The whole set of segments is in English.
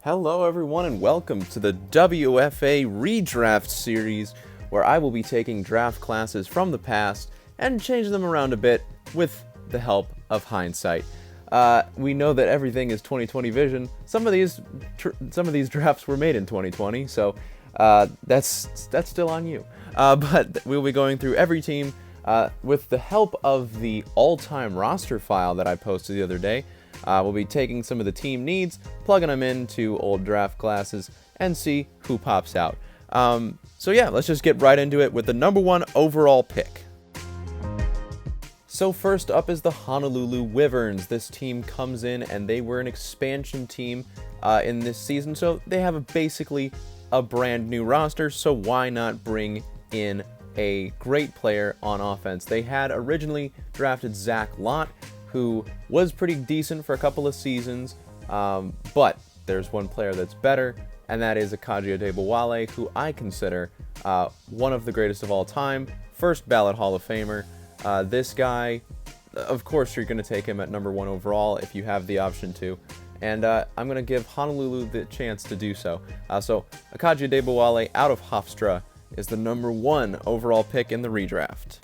Hello everyone and welcome to the WFA RE-DRAFT series, where I will be taking draft classes from the past and changing them around a bit with the help of hindsight. We know that everything is 2020 vision. Some of these drafts were made in 2020, so that's still on you. But we'll be going through every team with the help of the all-time roster file that I posted the other day. We'll be taking some of the team needs, plugging them into old draft classes, and see who pops out. So yeah, let's just get right into it with the number 1 overall pick. So first up is the Honolulu Wyverns. This team comes in and they were an expansion team in this season, so they have basically a brand new roster, so why not bring in a great player on offense? They had originally drafted Zach Lott, who was pretty decent for a couple of seasons, but there's one player that's better, and that is Akaji Adebowale, who I consider one of the greatest of all time, first ballot Hall of Famer. This guy, of course you're going to take him at number 1 overall if you have the option to, and I'm going to give Honolulu the chance to do so. So Akaji Adebowale out of Hofstra is the number 1 overall pick in the redraft.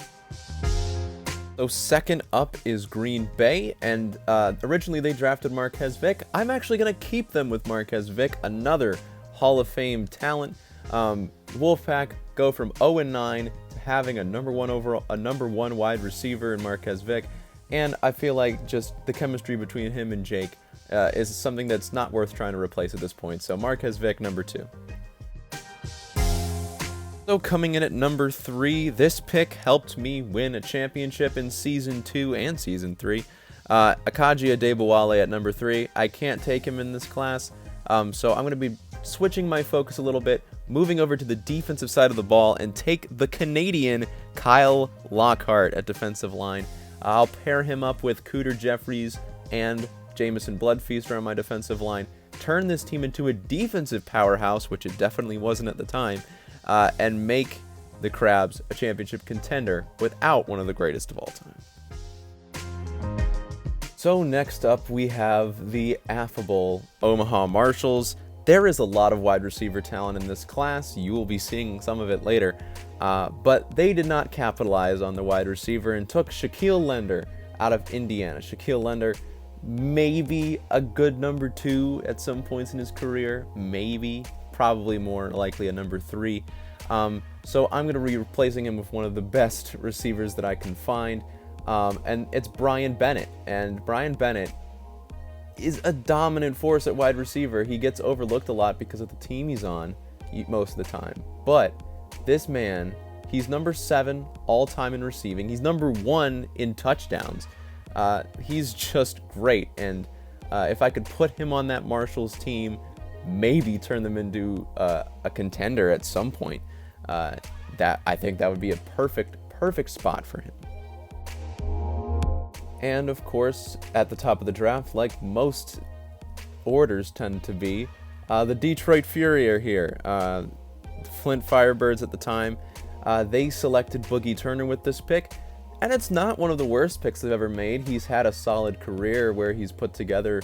So second up is Green Bay, and originally they drafted Marquez Vick. I'm actually going to keep them with Marquez Vick, another Hall of Fame talent. Wolfpack go from 0-9 to having a number 1 wide receiver in Marquez Vick, and I feel like just the chemistry between him and Jake is something that's not worth trying to replace at this point. So Marquez Vick, number 2. So coming in at number 3, this pick helped me win a championship in Season 2 and Season 3. Akaji Adebowale at number 3. I can't take him in this class, so I'm going to be switching my focus a little bit, moving over to the defensive side of the ball, and take the Canadian Kyle Lockhart at defensive line. I'll pair him up with Cooter Jeffries and Jamison Bloodfeaster on my defensive line, turn this team into a defensive powerhouse, which it definitely wasn't at the time, and make the Crabs a championship contender without one of the greatest of all time. So next up we have the affable Omaha Marshals. There is a lot of wide receiver talent in this class. You will be seeing some of it later. But they did not capitalize on the wide receiver and took Shaquille Leonard out of Indiana. Shaquille Leonard, maybe a good number 2 at some points in his career, maybe. Probably more likely a number 3. So I'm going to be replacing him with one of the best receivers that I can find, and it's Brian Bennett. And Brian Bennett is a dominant force at wide receiver. He gets overlooked a lot because of the team he's on most of the time. But this man, he's number 7 all-time in receiving. He's number 1 in touchdowns. He's just great, and if I could put him on that Marshals team, maybe turn them into a contender at some point, that I think that would be a perfect spot for him. And of course, at the top of the draft, like most orders tend to be, the Detroit Fury are here. Flint Firebirds at the time, they selected Boogie Turner with this pick, and it's not one of the worst picks they've ever made. He's had a solid career where he's put together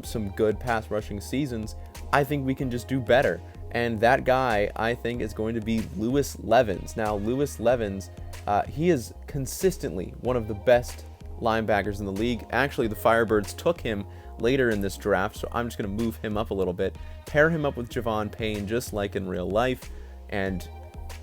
some good pass rushing seasons. I think we can just do better. And that guy, I think, is going to be Lewis Levens. Now, Lewis Levens, he is consistently one of the best linebackers in the league. Actually, the Firebirds took him later in this draft, so I'm just going to move him up a little bit, pair him up with Javon Payne, just like in real life, and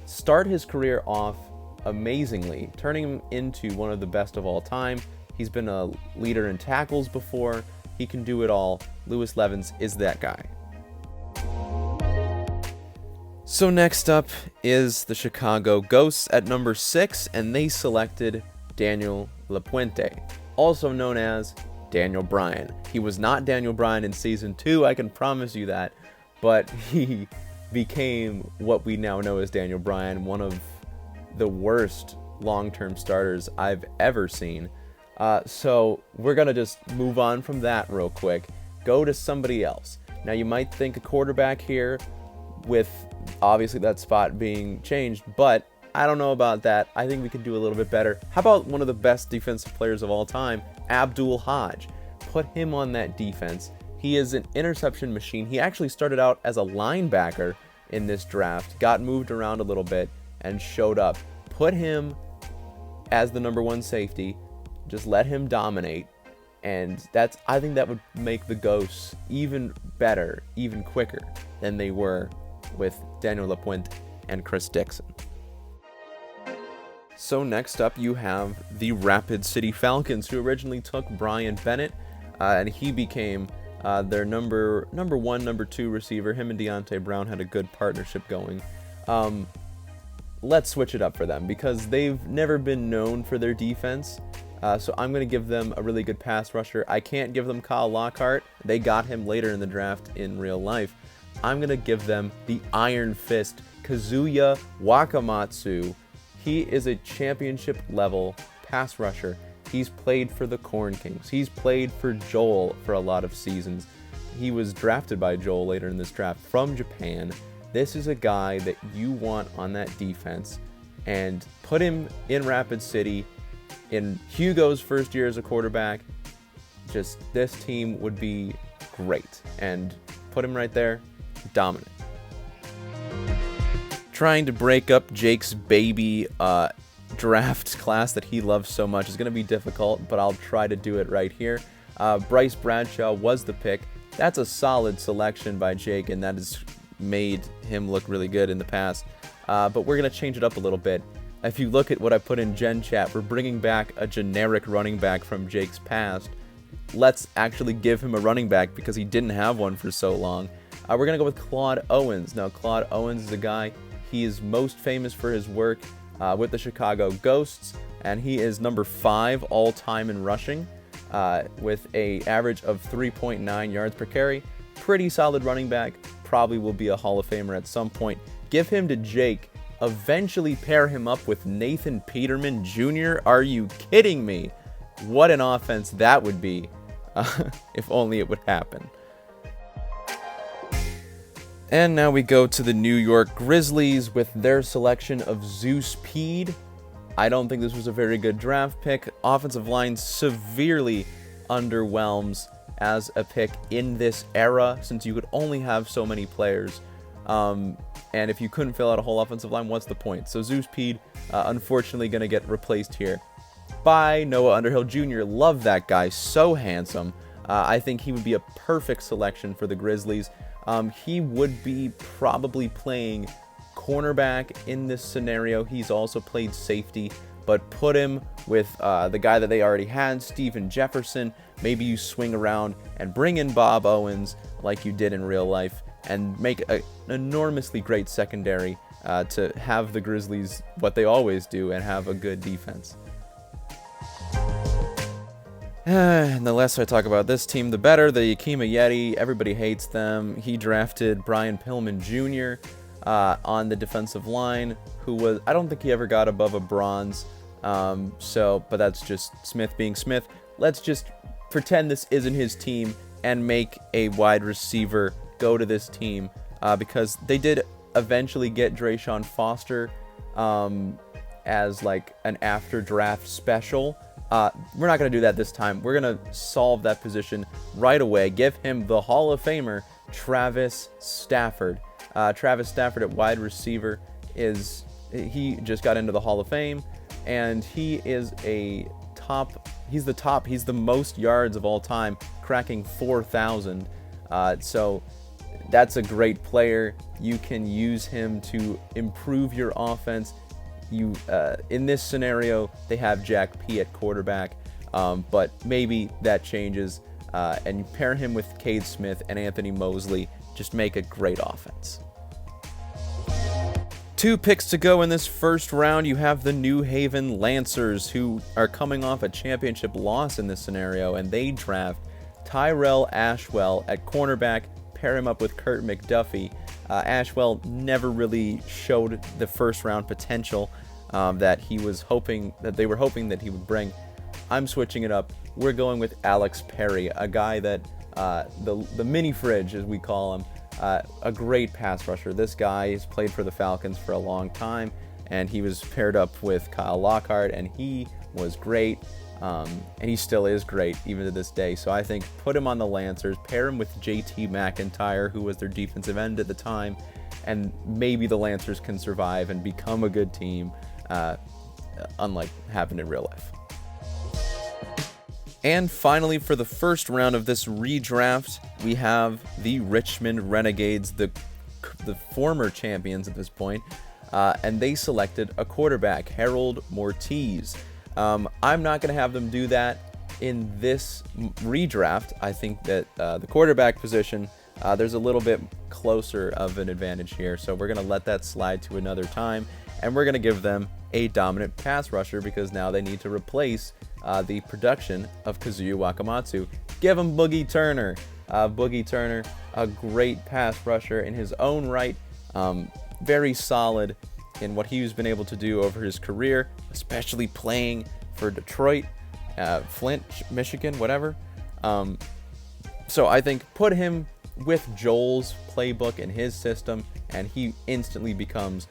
start his career off amazingly, turning him into one of the best of all time. He's been a leader in tackles before. He can do it all. Lewis Levens is that guy. So next up is the Chicago Ghosts at number 6, and they selected Daniel LaPuente, also known as Daniel Bryan. He was not Daniel Bryan in Season 2, I can promise you that, but he became what we now know as Daniel Bryan, one of the worst long-term starters I've ever seen. So we're going to just move on from that real quick, go to somebody else. Now you might think a quarterback here, with obviously that spot being changed, but I don't know about that. I think we could do a little bit better. How about one of the best defensive players of all time, Abdul Hodge? Put him on that defense. He is an interception machine. He actually started out as a linebacker in this draft, got moved around a little bit, and showed up. Put him as the number 1 safety. Just let him dominate. And I think that would make the Ghosts even better, even quicker than they were with Daniel Lapointe and Chris Dixon. So next up, you have the Rapid City Falcons, who originally took Brian Bennett, and he became their number 1, number 2 receiver. Him and Deontay Brown had a good partnership going. Let's switch it up for them because they've never been known for their defense. So I'm going to give them a really good pass rusher. I can't give them Kyle Lockhart. They got him later in the draft in real life. I'm going to give them the Iron Fist, Kazuya Wakamatsu. He is a championship level pass rusher. He's played for the Corn Kings. He's played for Joel for a lot of seasons. He was drafted by Joel later in this draft from Japan. This is a guy that you want on that defense, and put him in Rapid City in Hugo's first year as a quarterback. Just this team would be great, and put him right there, dominant. Trying to break up Jake's baby draft class that he loves so much is going to be difficult, but I'll try to do it right here. Bryce Bradshaw was the pick. That's a solid selection by Jake, and that has made him look really good in the past. But we're going to change it up a little bit. If you look at what I put in Gen Chat, we're bringing back a generic running back from Jake's past. Let's actually give him a running back because he didn't have one for so long. We're going to go with Claude Owens. Now, Claude Owens is a guy, he is most famous for his work with the Chicago Ghosts, and he is number 5 all-time in rushing with an average of 3.9 yards per carry. Pretty solid running back. Probably will be a Hall of Famer at some point. Give him to Jake. Eventually pair him up with Nathan Peterman Jr. Are you kidding me? What an offense that would be. If only it would happen. And now we go to the New York Grizzlies with their selection of Zeus Pede. I don't think this was a very good draft pick. Offensive line severely underwhelms as a pick in this era, since you could only have so many players. And if you couldn't fill out a whole offensive line, what's the point? So Zeus Pede, unfortunately, going to get replaced here by Noah Underhill Jr. Love that guy. So handsome. I think he would be a perfect selection for the Grizzlies. He would be probably playing cornerback in this scenario. He's also played safety, but put him with the guy that they already had, Steven Jefferson. Maybe you swing around and bring in Bob Owens like you did in real life and make an enormously great secondary to have the Grizzlies what they always do and have a good defense. And the less I talk about this team, the better. The Yakima Yeti, everybody hates them. He drafted Brian Pillman Jr. On the defensive line, who was, I don't think he ever got above a bronze. But that's just Smith being Smith. Let's just pretend this isn't his team and make a wide receiver go to this team, because they did eventually get Drayshawn Foster as like an after draft special. We're not going to do that this time. We're going to solve that position right away. Give him the Hall of Famer, Travis Stafford. Travis Stafford at wide receiver he just got into the Hall of Fame, and he is he's the most yards of all time, cracking 4,000. So that's a great player. You can use him to improve your offense. In this scenario, they have Jack P at quarterback, but maybe that changes, and you pair him with Cade Smith and Anthony Mosley. Just make a great offense. 2 picks to go in this first round. You have the New Haven Lancers, who are coming off a championship loss in this scenario, and they draft Tyrell Ashwell at cornerback, pair him up with Kurt McDuffie. Ashwell never really showed the first round potential that they were hoping that he would bring. I'm switching it up. We're going with Alex Perry, a guy that the mini fridge, as we call him, a great pass rusher. This guy has played for the Falcons for a long time, and he was paired up with Kyle Lockhart, and he was great. and he still is great even to this day. So I think put him on the Lancers, pair him with JT McIntyre, who was their defensive end at the time, and maybe the Lancers can survive and become a good team, unlike happened in real life. And finally, for the first round of this redraft, we have the Richmond Renegades, the former champions at this point, and they selected a quarterback, Harold Mortiz. I'm not going to have them do that in this redraft. I think that the quarterback position, there's a little bit closer of an advantage here, so we're going to let that slide to another time, and we're going to give them a dominant pass rusher because now they need to replace the production of Kazuya Wakamatsu. Give him Boogie Turner. Boogie Turner, a great pass rusher in his own right, very solid in what he's been able to do over his career, especially playing for Detroit, Flint, Michigan, whatever. So I think put him with Joel's playbook in his system, and he instantly becomes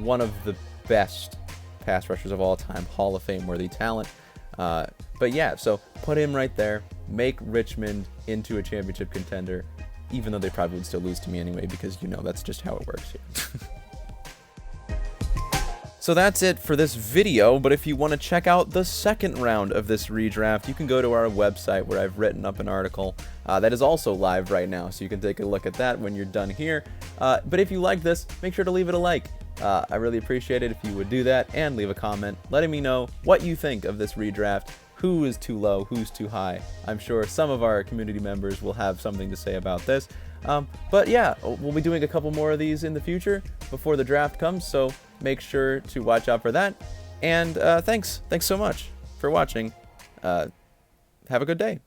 one of the best pass rushers of all time, Hall of Fame worthy talent. But yeah, so put him right there, make Richmond into a championship contender, even though they probably would still lose to me anyway, because that's just how it works here. So that's it for this video, but if you want to check out the second round of this redraft, you can go to our website where I've written up an article that is also live right now, so you can take a look at that when you're done here. But if you like this, make sure to leave it a like. I really appreciate it if you would do that, and leave a comment letting me know what you think of this redraft, who is too low, who's too high. I'm sure some of our community members will have something to say about this. But yeah, we'll be doing a couple more of these in the future before the draft comes, so make sure to watch out for that. And thanks so much for watching. Have a good day.